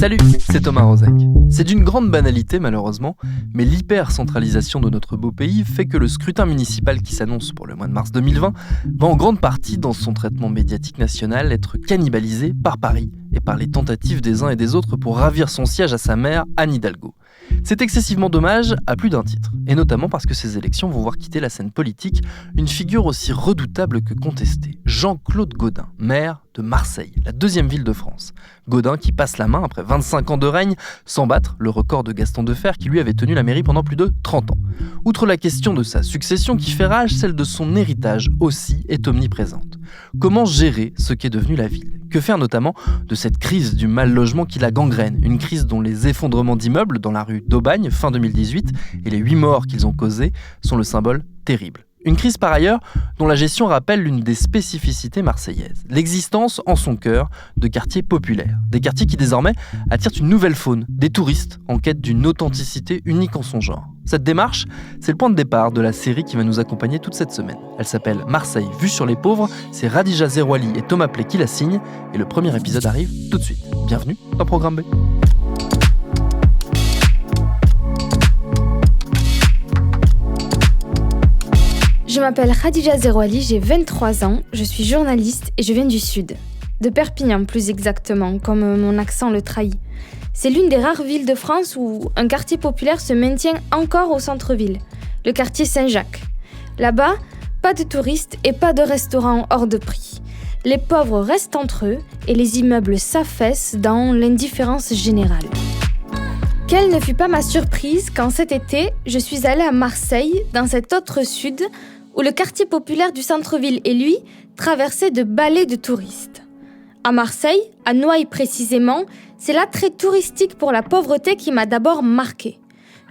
Salut, c'est Thomas Rozek. C'est d'une grande banalité malheureusement, mais l'hyper-centralisation de notre beau pays fait que le scrutin municipal qui s'annonce pour le mois de mars 2020 va en grande partie, dans son traitement médiatique national, être cannibalisé par Paris et par les tentatives des uns et des autres pour ravir son siège à sa mère, Anne Hidalgo. C'est excessivement dommage à plus d'un titre, et notamment parce que ces élections vont voir quitter la scène politique une figure aussi redoutable que contestée, Jean-Claude Gaudin, maire de Marseille, la deuxième ville de France. Gaudin qui passe la main après 25 ans de règne, sans battre le record de Gaston Defferre qui lui avait tenu la mairie pendant plus de 30 ans. Outre la question de sa succession qui fait rage, celle de son héritage aussi est omniprésente. Comment gérer ce qu'est devenu la ville ? Que faire notamment de cette crise du mal-logement qui la gangrène, une crise dont les effondrements d'immeubles dans la rue d'Aubagne fin 2018 et les 8 morts qu'ils ont causés sont le symbole terrible. Une crise par ailleurs dont la gestion rappelle l'une des spécificités marseillaises, l'existence en son cœur de quartiers populaires, des quartiers qui désormais attirent une nouvelle faune, des touristes en quête d'une authenticité unique en son genre. Cette démarche, c'est le point de départ de la série qui va nous accompagner toute cette semaine. Elle s'appelle Marseille vue sur les pauvres, c'est Radija Zerouali et Thomas Pley qui la signent et le premier épisode arrive tout de suite. Bienvenue dans Programme B. Je m'appelle Radija Zerouali, j'ai 23 ans, je suis journaliste et je viens du Sud. De Perpignan plus exactement, comme mon accent le trahit. C'est l'une des rares villes de France où un quartier populaire se maintient encore au centre-ville, le quartier Saint-Jacques. Là-bas, pas de touristes et pas de restaurants hors de prix. Les pauvres restent entre eux et les immeubles s'affaissent dans l'indifférence générale. Quelle ne fut pas ma surprise quand cet été, je suis allée à Marseille, dans cet autre Sud, où le quartier populaire du centre-ville et lui traversait de balais de touristes. À Marseille, à Noailles précisément, c'est l'attrait touristique pour la pauvreté qui m'a d'abord marquée.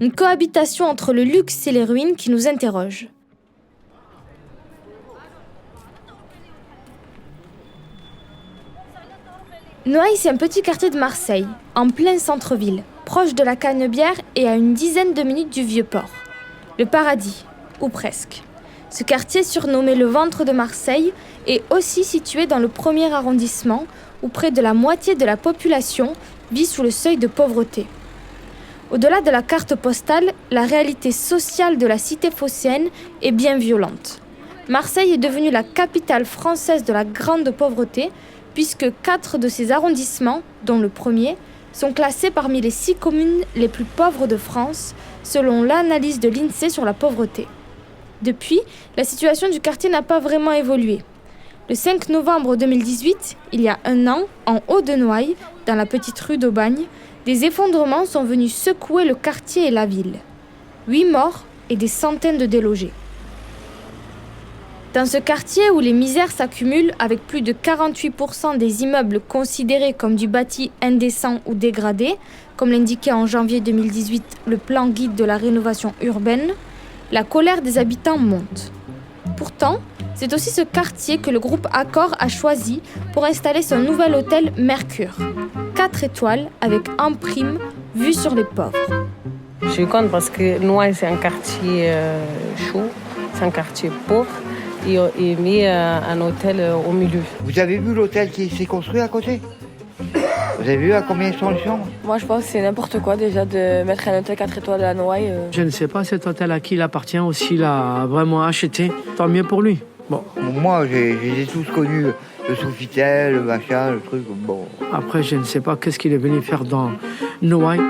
Une cohabitation entre le luxe et les ruines qui nous interroge. Noailles, c'est un petit quartier de Marseille, en plein centre-ville, proche de la Canebière et à une dizaine de minutes du Vieux-Port. Le paradis, ou presque. Ce quartier, surnommé le ventre de Marseille, est aussi situé dans le 1er arrondissement, où près de la moitié de la population vit sous le seuil de pauvreté. Au-delà de la carte postale, la réalité sociale de la cité phocéenne est bien violente. Marseille est devenue la capitale française de la grande pauvreté, puisque 4 de ses arrondissements, dont le premier, sont classés parmi les 6 communes les plus pauvres de France, selon l'analyse de l'INSEE sur la pauvreté. Depuis, la situation du quartier n'a pas vraiment évolué. Le 5 novembre 2018, il y a un an, en haut de Noailles, dans la petite rue d'Aubagne, des effondrements sont venus secouer le quartier et la ville. 8 morts et des centaines de délogés. Dans ce quartier où les misères s'accumulent avec plus de 48% des immeubles considérés comme du bâti indécent ou dégradé, comme l'indiquait en janvier 2018 le plan guide de la rénovation urbaine, la colère des habitants monte. Pourtant, c'est aussi ce quartier que le groupe Accor a choisi pour installer son nouvel hôtel Mercure. 4 étoiles avec en prime vue sur les pauvres. Je suis contente parce que Noailles, c'est un quartier chaud, c'est un quartier pauvre. Et mis un hôtel au milieu. Vous avez vu l'hôtel qui s'est construit à côté ? Vous avez vu à combien sont les chambres ? Moi, je pense que c'est n'importe quoi déjà de mettre un hôtel 4 étoiles à Noailles. Je ne sais pas cet hôtel à qui il appartient ou s'il a vraiment acheté. Tant mieux pour lui. Bon. Moi, j'ai tous connus, le Sofitel, le machin, le truc. Bon. Après, je ne sais pas qu'est-ce qu'il est venu faire dans Noailles.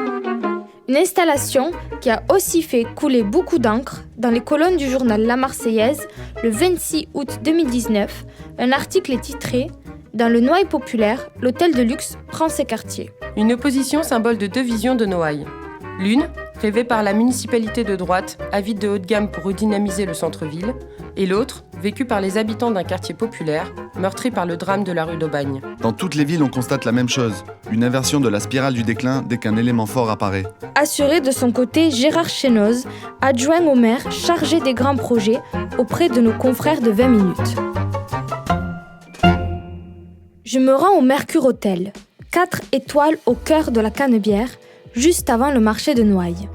Une installation qui a aussi fait couler beaucoup d'encre dans les colonnes du journal La Marseillaise le 26 août 2019. Un article est titré « Dans le Noailles populaire, l'hôtel de luxe prend ses quartiers ». Une opposition symbole de 2 visions de Noailles. L'une, rêvée par la municipalité de droite, avide de haut de gamme pour redynamiser le centre-ville, et l'autre, vécue par les habitants d'un quartier populaire, meurtri par le drame de la rue d'Aubagne. Dans toutes les villes, on constate la même chose, une inversion de la spirale du déclin dès qu'un élément fort apparaît. Assuré de son côté Gérard Chénoz, adjoint au maire chargé des grands projets auprès de nos confrères de 20 minutes. Je me rends au Mercure Hôtel, 4 étoiles au cœur de la Canebière, juste avant le marché de Noailles.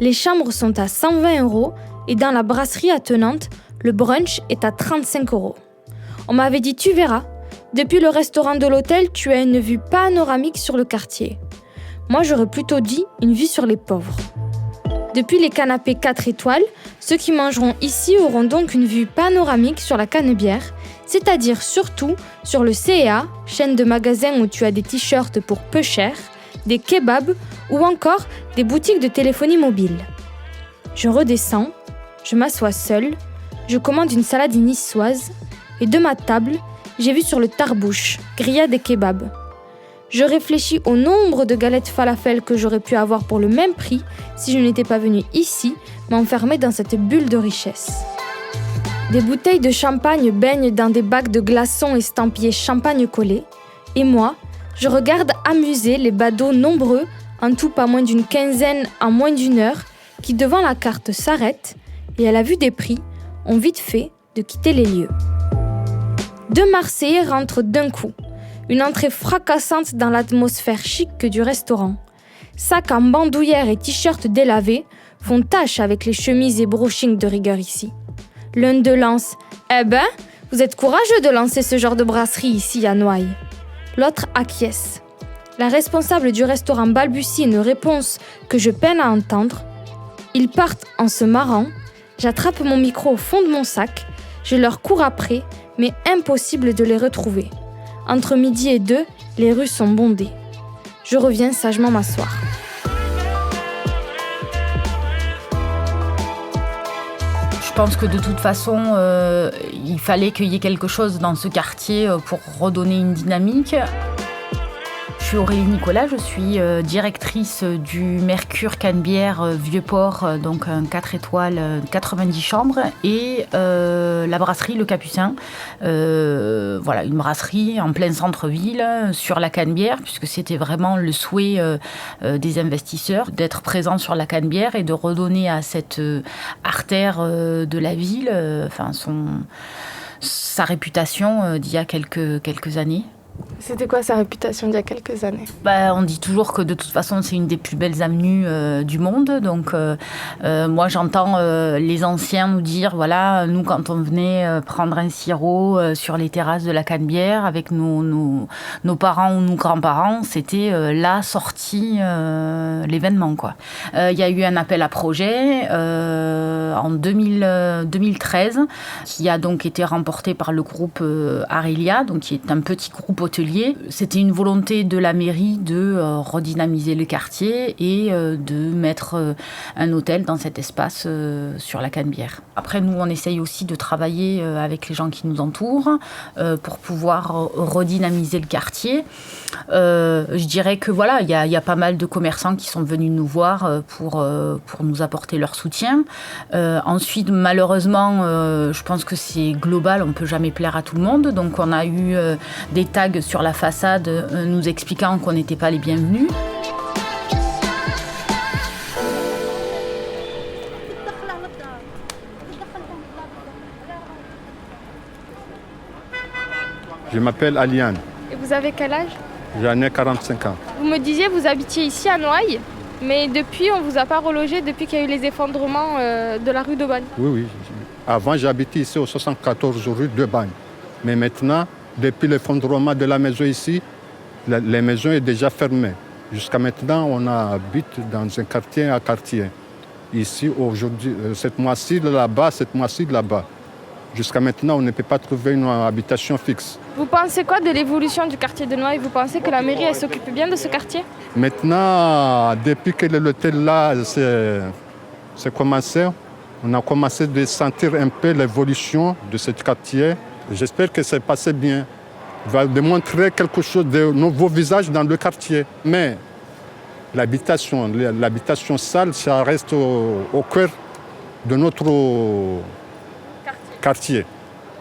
Les chambres sont à 120 € et dans la brasserie attenante, le brunch est à 35 €. On m'avait dit « tu verras, depuis le restaurant de l'hôtel, tu as une vue panoramique sur le quartier ». Moi, j'aurais plutôt dit une vue sur les pauvres. Depuis les canapés 4 étoiles, ceux qui mangeront ici auront donc une vue panoramique sur la Canebière, c'est-à-dire surtout sur le CEA, chaîne de magasins où tu as des t-shirts pour peu cher, des kebabs ou encore des boutiques de téléphonie mobile. Je redescends, je m'assois seule, je commande une salade niçoise et de ma table, j'ai vu sur le tarbouche, grillade et kebab. Je réfléchis au nombre de galettes falafel que j'aurais pu avoir pour le même prix si je n'étais pas venue ici, m'enfermer dans cette bulle de richesse. Des bouteilles de champagne baignent dans des bacs de glaçons estampillés champagne collé, et moi, je regarde amusés les badauds nombreux, en tout pas moins d'une quinzaine en moins d'une heure, qui devant la carte s'arrêtent et à la vue des prix, ont vite fait de quitter les lieux. 2 Marseillais rentrent d'un coup. Une entrée fracassante dans l'atmosphère chic du restaurant. Sacs en bandoulière et t-shirts délavés font tache avec les chemises et brochings de rigueur ici. L'un d'eux lance « Eh ben, vous êtes courageux de lancer ce genre de brasserie ici à Noailles ». L'autre acquiesce. La responsable du restaurant balbutie une réponse que je peine à entendre. Ils partent en se marrant. J'attrape mon micro au fond de mon sac. Je leur cours après, mais impossible de les retrouver. Entre midi et 2, les rues sont bondées. Je reviens sagement m'asseoir. Je pense que de toute façon, il fallait qu'il y ait quelque chose dans ce quartier pour redonner une dynamique. Je suis Aurélie Nicolas, je suis directrice du Mercure Canebière Vieux-Port, donc un 4 étoiles, 90 chambres, et la brasserie Le Capucin. Voilà, une brasserie en plein centre-ville, sur la Canebière, puisque c'était vraiment le souhait des investisseurs d'être présents sur la Canebière et de redonner à cette artère de la ville sa réputation d'il y a quelques années. C'était quoi sa réputation d'il y a quelques années ? On dit toujours que de toute façon, c'est une des plus belles avenues du monde. Donc, moi, j'entends les anciens nous dire, voilà, nous, quand on venait prendre un sirop sur les terrasses de la Canebière avec nos parents ou nos grands-parents, c'était la sortie, l'événement, quoi. Il y a eu un appel à projet en 2013 qui a donc été remporté par le groupe Arilia, donc qui est un petit groupe hôtelier. C'était une volonté de la mairie de redynamiser le quartier et de mettre un hôtel dans cet espace sur la Canebière. Après, nous, on essaye aussi de travailler avec les gens qui nous entourent pour pouvoir redynamiser le quartier. Je dirais que voilà, il y a pas mal de commerçants qui sont venus nous voir pour nous apporter leur soutien. Ensuite, malheureusement, je pense que c'est global, on ne peut jamais plaire à tout le monde. Donc, on a eu des tags sur la façade nous expliquant qu'on n'était pas les bienvenus. Je m'appelle Aliane. Et vous avez quel âge ? J'en ai 45 ans. Vous me disiez vous habitiez ici à Noailles, mais depuis on ne vous a pas relogé depuis qu'il y a eu les effondrements de la rue de Bagne. Oui. Avant j'habitais ici au 74 rue de Bagne. Mais maintenant, depuis l'effondrement de la maison ici, la maison est déjà fermée. Jusqu'à maintenant, on habite dans un quartier à quartier. Ici, aujourd'hui, cette mois-ci là-bas, cette mois-ci là-bas. Jusqu'à maintenant, on ne peut pas trouver une habitation fixe. Vous pensez quoi de l'évolution du quartier de Noailles ? Vous pensez que la mairie elle s'occupe bien de ce quartier ? Maintenant, depuis que l'hôtel là c'est commencé, on a commencé à sentir un peu l'évolution de ce quartier. J'espère que c'est passé bien. Il va démontrer quelque chose de nouveau visage dans le quartier. Mais l'habitation sale, ça reste au cœur de notre quartier.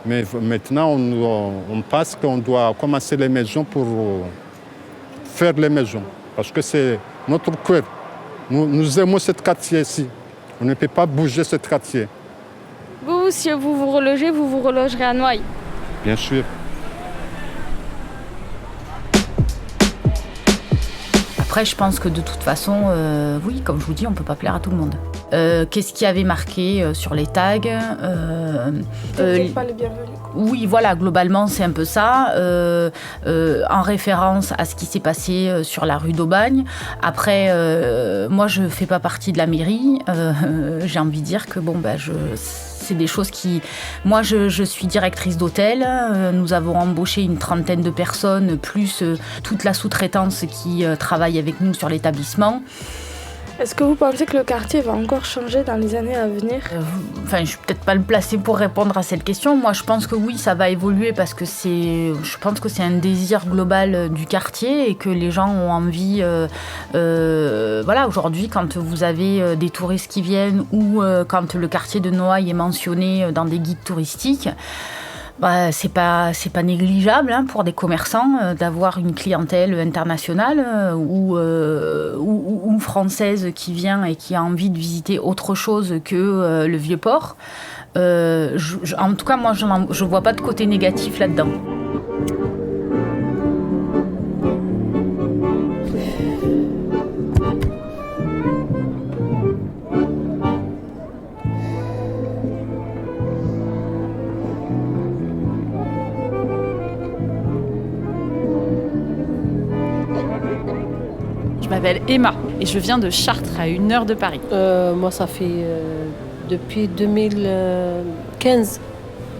Mais maintenant, on pense qu'on doit commencer les maisons pour faire les maisons. Parce que c'est notre cœur. Nous aimons ce quartier-ci. On ne peut pas bouger ce quartier. Vous, si vous vous relogez, vous vous relogerez à Noailles ? Bien sûr. Après, je pense que de toute façon, oui, comme je vous dis, on ne peut pas plaire à tout le monde. Qu'est-ce qui avait marqué sur les tags Peut-être pas les bienvenus. Oui, voilà, globalement, c'est un peu ça, en référence à ce qui s'est passé sur la rue d'Aubagne. Après, moi, je ne fais pas partie de la mairie. J'ai envie de dire que, c'est des choses qui... Moi, je suis directrice d'hôtel. Nous avons embauché une 30aine de personnes, plus toute la sous-traitance qui travaille avec nous sur l'établissement. Est-ce que vous pensez que le quartier va encore changer dans les années à venir ? Je ne suis peut-être pas le placé pour répondre à cette question. Moi, je pense que oui, ça va évoluer parce que je pense que c'est un désir global du quartier et que les gens ont envie... aujourd'hui, quand vous avez des touristes qui viennent ou quand le quartier de Noailles est mentionné dans des guides touristiques, c'est pas négligeable pour des commerçants d'avoir une clientèle internationale ou française qui vient et qui a envie de visiter autre chose que le Vieux-Port. En tout cas, moi, je vois pas de côté négatif là-dedans. Je m'appelle Emma et je viens de Chartres, à 1 heure de Paris. Moi, ça fait depuis 2015.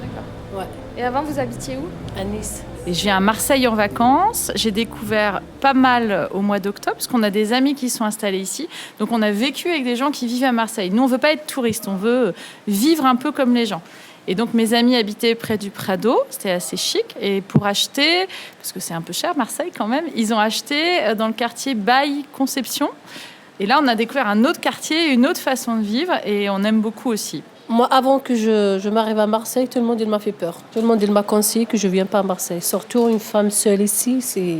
D'accord. Ouais. Et avant, vous habitiez où ? À Nice. Et je viens à Marseille en vacances. J'ai découvert pas mal au mois d'octobre, parce qu'on a des amis qui sont installés ici. Donc, on a vécu avec des gens qui vivent à Marseille. Nous, on ne veut pas être touristes, on veut vivre un peu comme les gens. Et donc, mes amis habitaient près du Prado, c'était assez chic. Et pour acheter, parce que c'est un peu cher, Marseille quand même, ils ont acheté dans le quartier Baille-Conception. Et là, on a découvert un autre quartier, une autre façon de vivre, et on aime beaucoup aussi. Moi, avant que je m'arrive à Marseille, tout le monde il m'a fait peur. Tout le monde il m'a conseillé que je ne vienne pas à Marseille. Surtout une femme seule ici, c'est...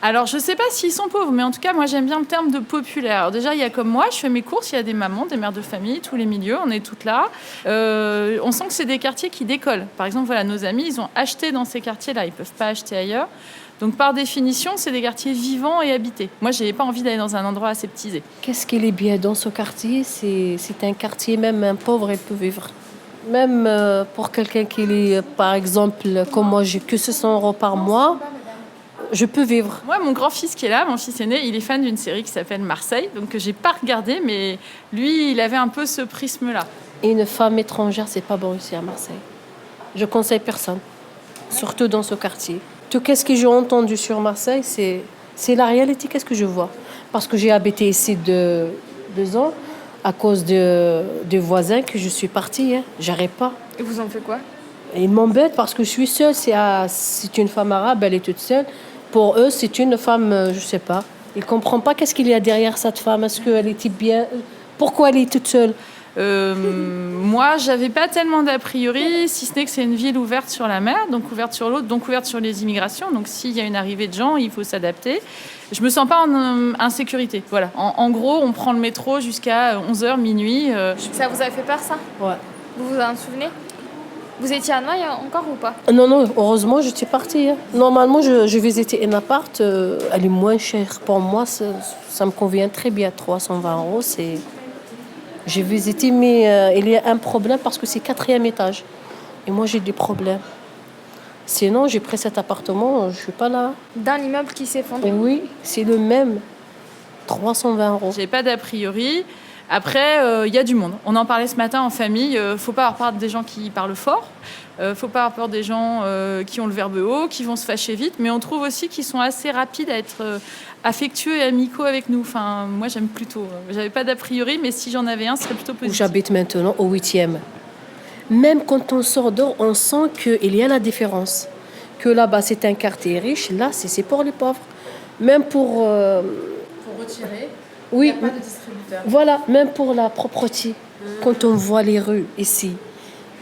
Alors, je ne sais pas s'ils sont pauvres, mais en tout cas, moi, j'aime bien le terme de populaire. Alors, déjà, il y a comme moi, je fais mes courses, il y a des mamans, des mères de famille, tous les milieux, on est toutes là. On sent que c'est des quartiers qui décollent. Par exemple, voilà, nos amis, ils ont acheté dans ces quartiers-là, ils ne peuvent pas acheter ailleurs. Donc, par définition, c'est des quartiers vivants et habités. Moi, je n'avais pas envie d'aller dans un endroit aseptisé. Qu'est-ce qu'il est bien dans ce quartier ? C'est un quartier, même un pauvre, il peut vivre. Même pour quelqu'un qui est, par exemple, comme moi, j'ai que 600 € par mois, je peux vivre. Moi, mon grand-fils qui est là, mon fils aîné, il est fan d'une série qui s'appelle Marseille, donc que j'ai pas regardé, mais lui, il avait un peu ce prisme-là. Et une femme étrangère, c'est pas bon ici à Marseille. Je conseille personne, surtout dans ce quartier. Tout ce que j'ai entendu sur Marseille, c'est la réalité, qu'est-ce que je vois. Parce que j'ai habité ici 2 ans, à cause de voisins que je suis partie, j'arrive pas. Et vous en faites quoi ? Ils m'embêtent parce que je suis seule, c'est une femme arabe, elle est toute seule. Pour eux, c'est une femme, je sais pas. Ils ne comprennent pas qu'est-ce qu'il y a derrière cette femme. Est-ce qu'elle était bien... Pourquoi elle est toute seule ? Moi, j'avais pas tellement d'a priori, si ce n'est que c'est une ville ouverte sur la mer, donc ouverte sur l'eau, donc ouverte sur les immigrations. Donc s'il y a une arrivée de gens, il faut s'adapter. Je me sens pas en insécurité. Voilà. En gros, on prend le métro jusqu'à 11h, minuit. Ça vous avait fait peur, ça ? Ouais. Vous vous en souvenez ? Vous étiez à Noailles encore ou pas ? Non, heureusement, j'étais partie. Normalement, je visitais un appart. Elle est moins chère pour moi. Ça me convient très bien. 320 €, J'ai visité, mais il y a un problème parce que c'est 4e étage. Et moi, j'ai des problèmes. Sinon, j'ai pris cet appartement, je ne suis pas là. Dans l'immeuble qui s'effondre ? Oui, c'est le même. 320 €. J'ai pas d'a priori. Après, il y a du monde. On en parlait ce matin en famille. Faut pas avoir peur des gens qui parlent fort. Faut pas avoir peur des gens qui ont le verbe haut, qui vont se fâcher vite. Mais on trouve aussi qu'ils sont assez rapides à être affectueux et amicaux avec nous. Enfin, moi, j'aime plutôt. J'avais pas d'a priori, mais si j'en avais un, ce serait plutôt positif. J'habite maintenant au 8e. Même quand on sort dehors, on sent qu'il y a la différence. Que là-bas, c'est un quartier riche. Là, c'est pour les pauvres. Même pour... Pour retirer. Oui. Il n'y a pas de distributeur. Voilà, même pour la propreté. Quand on voit les rues ici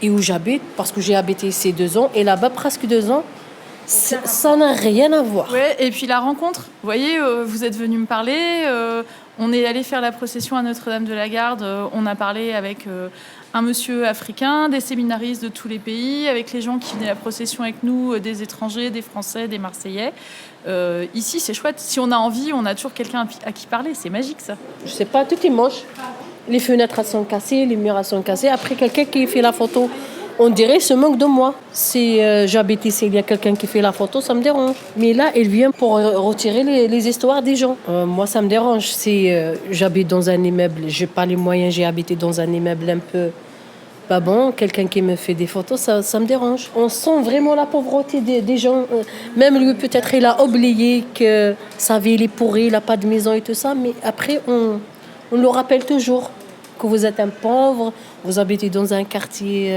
et où j'habite, parce que j'ai habité ici 2 ans, et là-bas presque 2 ans, ça n'a rien à voir. Ouais, et puis la rencontre. Vous voyez, vous êtes venu me parler. On est allé faire la procession à Notre-Dame de la Garde. On a parlé avec un monsieur africain, des séminaristes de tous les pays, avec les gens qui venaient à la procession avec nous, des étrangers, des Français, des Marseillais. Ici, c'est chouette. Si on a envie, on a toujours quelqu'un à qui parler. C'est magique, ça. Je sais pas, tout est moche. Les fenêtres elles sont cassées, les murs elles sont cassés. Après, quelqu'un qui fait la photo, on dirait se moque de moi. Si j'habite ici, il y a quelqu'un qui fait la photo, ça me dérange. Mais là, elle vient pour retirer les histoires des gens. Moi, ça me dérange. Si j'habite dans un immeuble, j'ai pas les moyens, j'ai habité dans un immeuble un peu pas bon, quelqu'un qui me fait des photos, ça me dérange. On sent vraiment la pauvreté des gens. Même lui, peut-être, il a oublié que sa vie est pourrie, il n'a pas de maison et tout ça. Mais après, on le rappelle toujours que vous êtes un pauvre, vous habitez dans un quartier...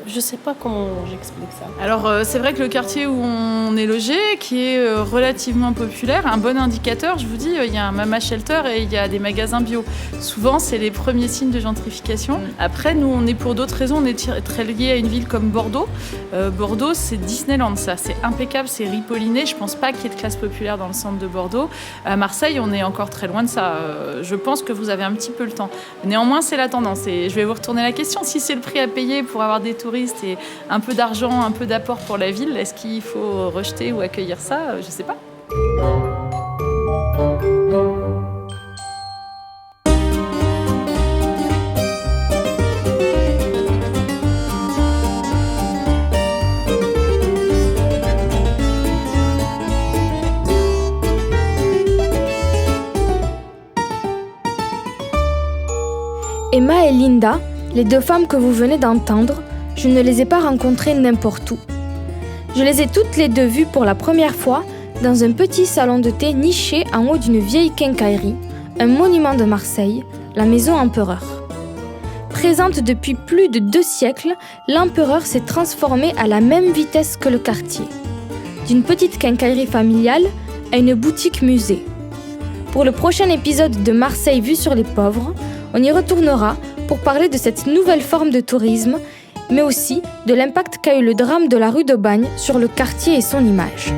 je ne sais pas comment j'explique ça. Alors, c'est vrai que le quartier où on est logé, qui est relativement populaire, un bon indicateur, je vous dis, il y a un Mama Shelter et il y a des magasins bio. Souvent, c'est les premiers signes de gentrification. Après, nous, on est pour d'autres raisons, on est très liés à une ville comme Bordeaux. Bordeaux, c'est Disneyland, ça. C'est impeccable, c'est ripolliné. Je ne pense pas qu'il y ait de classe populaire dans le centre de Bordeaux. À Marseille, on est encore très loin de ça. Je pense que vous avez un petit peu le temps. Néanmoins, c'est la tendance. Et je vais vous retourner la question. Si c'est le prix à payer pour avoir des touristes et un peu d'argent, un peu d'apport pour la ville, est-ce qu'il faut rejeter ou accueillir ça? Je ne sais pas. Emma et Linda, les deux femmes que vous venez d'entendre, je ne les ai pas rencontrées n'importe où. Je les ai toutes les deux vues pour la première fois dans un petit salon de thé niché en haut d'une vieille quincaillerie, un monument de Marseille, la Maison Empereur. Présente depuis plus de 2 siècles, l'Empereur s'est transformé à la même vitesse que le quartier. D'une petite quincaillerie familiale à une boutique musée. Pour le prochain épisode de Marseille vue sur les pauvres, on y retournera pour parler de cette nouvelle forme de tourisme, mais aussi de l'impact qu'a eu le drame de la rue d'Aubagne sur le quartier et son image.